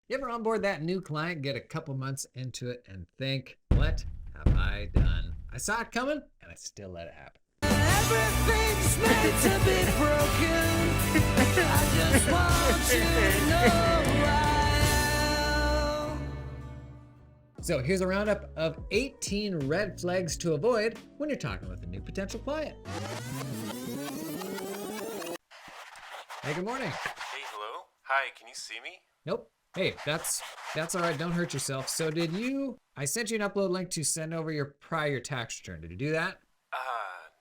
You ever onboard that new client, get a couple months into it, and think, what have I done? I saw it coming, and I still let it happen. Everything's meant to be broken. I just want you to know I am. So here's a roundup of 18 red flags to avoid when you're talking with a new potential client. Hey, good morning. Hey, hello? Hi, can you see me? Nope. Hey, that's all right. Don't hurt yourself. So I sent you an upload link to send over your prior tax return. Did you do that?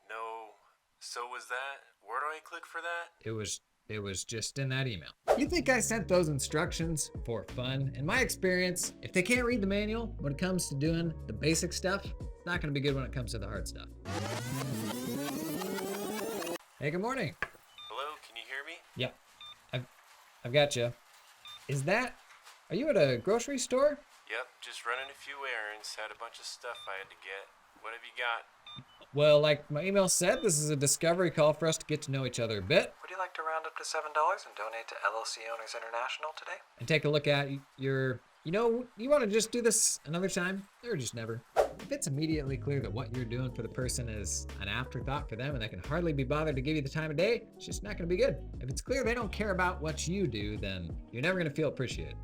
No. So was that? Where do I click for that? It was just in that email. You think I sent those instructions for fun? In my experience, if they can't read the manual when it comes to doing the basic stuff, it's not gonna be good when it comes to the hard stuff. Hey, good morning. Hello, can you hear me? Yep, I've got you. Are you at a grocery store? Yep, just running a few errands, had a bunch of stuff I had to get. What have you got? Well, like my email said, this is a discovery call for us to get to know each other a bit. Would you like to round up to $7 and donate to LLC Owners International today? And take a look at you want to just do this another time or just never. If it's immediately clear that what you're doing for the person is an afterthought for them and they can hardly be bothered to give you the time of day, it's just not going to be good. If it's clear they don't care about what you do, then you're never going to feel appreciated.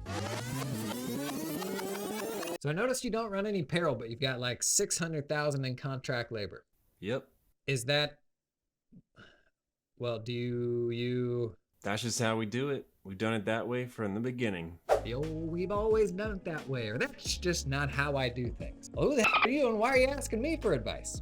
So I noticed you don't run any payroll, but you've got like $600,000 in contract labor. Yep. Is that, well, do you? That's just how we do it. We've done it that way from the beginning. We've always done it that way, or that's just not how I do things. Well, who the hell are you and why are you asking me for advice?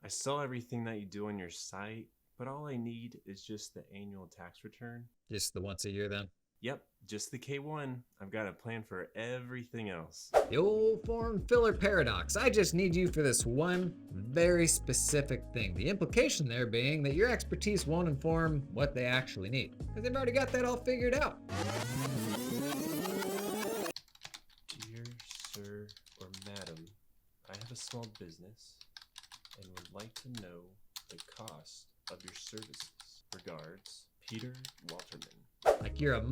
I saw everything that you do on your site, but all I need is just the annual tax return. Just the once a year then? Yep, just the K1. I've got a plan for everything else. The old form filler paradox. I just need you for this one very specific thing. The implication there being that your expertise won't inform what they actually need, because they've already got that all figured out. Dear sir or madam, I have a small business and would like to know the cost of your services. Regards, Peter Walterman. Like you're a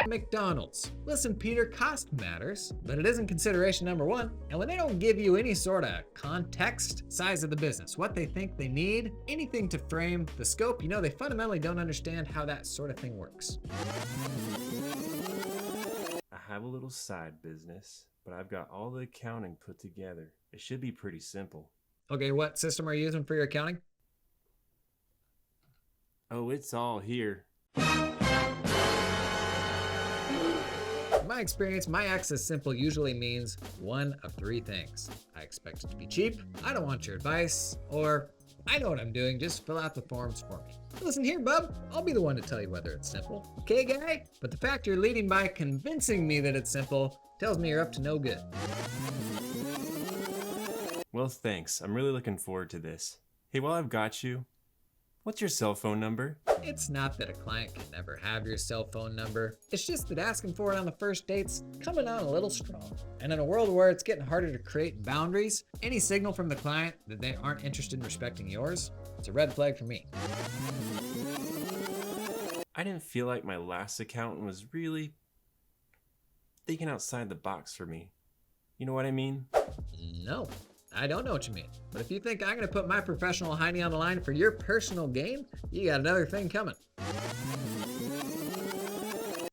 McDonald's. Listen, Peter, cost matters, but it isn't consideration number one. And when they don't give you any sort of context, size of the business, what they think they need, anything to frame the scope, they fundamentally don't understand how that sort of thing works. I have a little side business, but I've got all the accounting put together. It should be pretty simple. Okay, what system are you using for your accounting? Oh, it's all here. In my experience, my access simple usually means one of three things. I expect it to be cheap, I don't want your advice, or I know what I'm doing, just fill out the forms for me. Listen here, bub, I'll be the one to tell you whether it's simple. Okay, guy? But the fact you're leading by convincing me that it's simple tells me you're up to no good. Well, thanks. I'm really looking forward to this. Hey, while I've got you, what's your cell phone number? It's not that a client can never have your cell phone number. It's just that asking for it on the first date's coming on a little strong. And in a world where it's getting harder to create boundaries, any signal from the client that they aren't interested in respecting yours, it's a red flag for me. I didn't feel like my last accountant was really thinking outside the box for me. You know what I mean? No, I don't know what you mean. But if you think I'm gonna put my professional hiney on the line for your personal gain, you got another thing coming.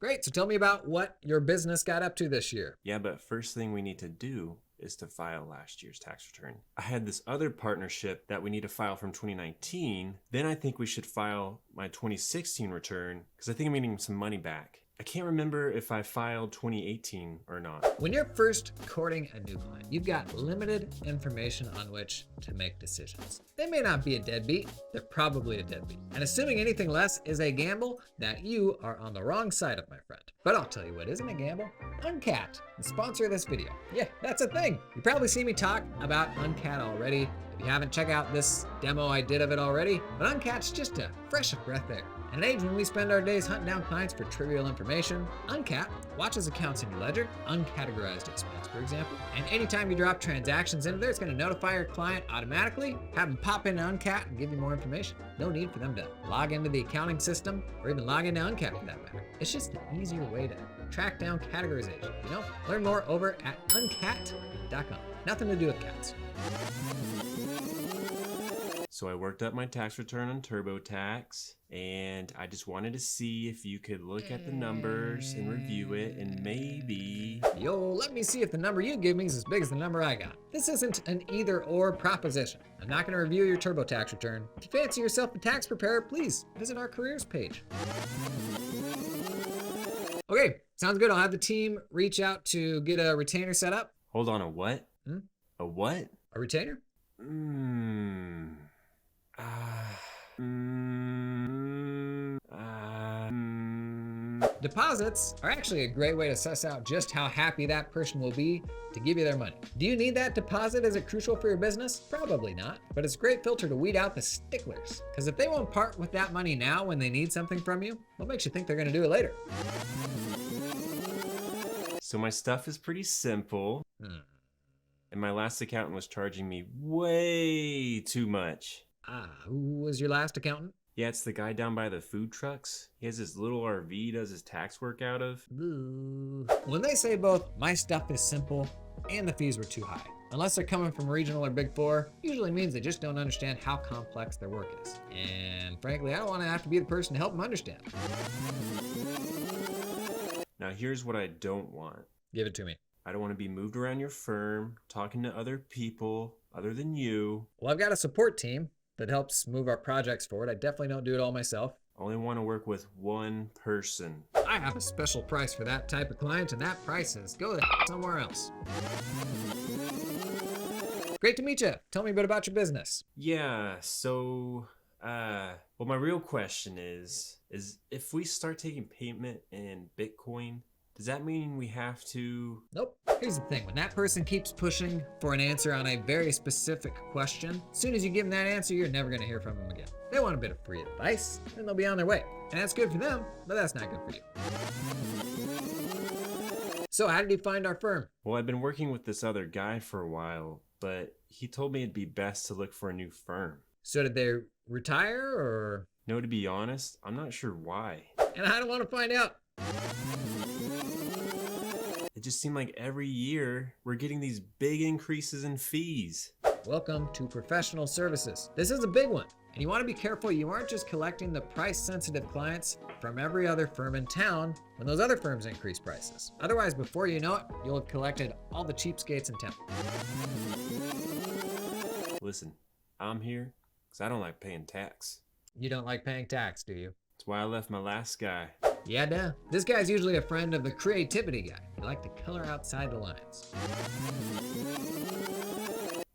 Great, so tell me about what your business got up to this year. Yeah, but first thing we need to do is to file last year's tax return. I had this other partnership that we need to file from 2019. Then I think we should file my 2016 return because I think I'm getting some money back. I can't remember if I filed 2018 or not. When you're first courting a new client, you've got limited information on which to make decisions. They may not be a deadbeat, they're probably a deadbeat. And assuming anything less is a gamble, that you are on the wrong side of, my friend. But I'll tell you what isn't a gamble. Uncat, the sponsor of this video. Yeah, that's a thing. You probably see me talk about Uncat already. If you haven't, check out this demo I did of it already. But Uncat's just a fresh of breath air. In an age when we spend our days hunting down clients for trivial information, Uncat watches accounts in your ledger, uncategorized expense, for example, and anytime you drop transactions into there, it's going to notify your client automatically, have them pop into Uncat and give you more information. No need for them to log into the accounting system or even log into Uncat for that matter. It's just an easier way to track down categorization, you know? Learn more over at uncat.com. Nothing to do with cats. So I worked up my tax return on TurboTax, and I just wanted to see if you could look at the numbers and review it, and maybe... Yo, let me see if the number you give me is as big as the number I got. This isn't an either-or proposition. I'm not going to review your TurboTax return. If you fancy yourself a tax preparer, please visit our careers page. Okay, sounds good. I'll have the team reach out to get a retainer set up. Hold on, a what? Hmm? A what? A retainer? Deposits are actually a great way to suss out just how happy that person will be to give you their money. Do you need that deposit? Is it crucial for your business? Probably not, but it's a great filter to weed out the sticklers. Because if they won't part with that money now when they need something from you, what makes you think they're gonna do it later? So my stuff is pretty simple. And my last accountant was charging me way too much. Who was your last accountant? Yeah, it's the guy down by the food trucks. He has this little RV he does his tax work out of. Boo. When they say both, my stuff is simple and the fees were too high, unless they're coming from regional or big four, usually means they just don't understand how complex their work is. And frankly, I don't want to have to be the person to help them understand. Now here's what I don't want. Give it to me. I don't want to be moved around your firm, talking to other people other than you. Well, I've got a support team that helps move our projects forward. I definitely don't do it all myself. I only want to work with one person. I have a special price for that type of client, and that price is go somewhere else. Great to meet you. Tell me a bit about your business. Yeah, so, well, my real question is if we start taking payment in Bitcoin, does that mean we have to... Nope. Here's the thing. When that person keeps pushing for an answer on a very specific question, as soon as you give them that answer, you're never going to hear from them again. They want a bit of free advice, and they'll be on their way. And that's good for them, but that's not good for you. So how did you find our firm? Well, I've been working with this other guy for a while, but he told me it'd be best to look for a new firm. So did they retire, or? No, to be honest, I'm not sure why. And I don't want to find out. It just seemed like every year we're getting these big increases in fees. Welcome to professional services. This is a big one, and you want to be careful you aren't just collecting the price-sensitive clients from every other firm in town when those other firms increase prices. Otherwise, before you know it, you'll have collected all the cheapskates in town. Listen, I'm here because I don't like paying tax. You don't like paying tax, do you? That's why I left my last guy. Yeah, duh. This guy's usually a friend of the creativity guy. You like to color outside the lines.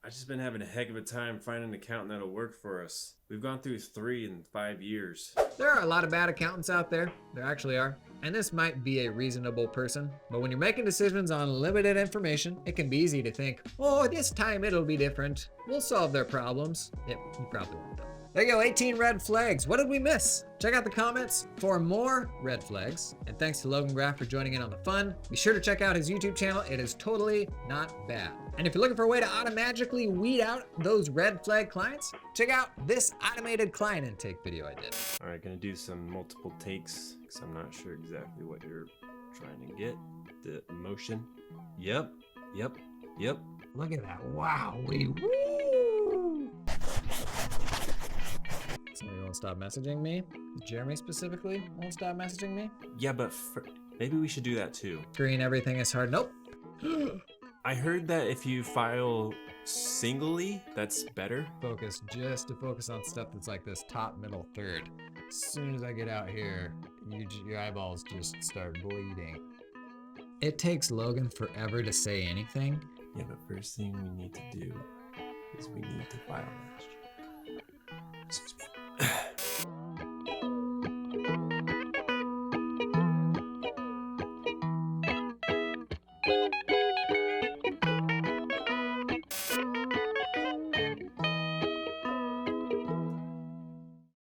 I've just been having a heck of a time finding an accountant that'll work for us. We've gone through 3 in 5 years. There are a lot of bad accountants out there. There actually are. And this might be a reasonable person. But when you're making decisions on limited information, it can be easy to think, oh, this time it'll be different. We'll solve their problems. Yep, you probably won't though. There you go, 18 red flags. What did we miss? Check out the comments for more red flags. And thanks to Logan Graff for joining in on the fun. Be sure to check out his YouTube channel. It is totally not bad. And if you're looking for a way to automatically weed out those red flag clients, check out this automated client intake video I did. All right, gonna do some multiple takes because I'm not sure exactly what you're trying to get. The emotion. Yep. Look at that. Wow. Woo! Somebody won't stop messaging me? Jeremy specifically won't stop messaging me? Yeah, but maybe we should do that too. Green, everything is hard. Nope. I heard that if you file singly, that's better. Focus, just to focus on stuff that's like this top, middle, third. As soon as I get out here, your eyeballs just start bleeding. It takes Logan forever to say anything. Yeah, but first thing we need to do is we need to file last year. Excuse me.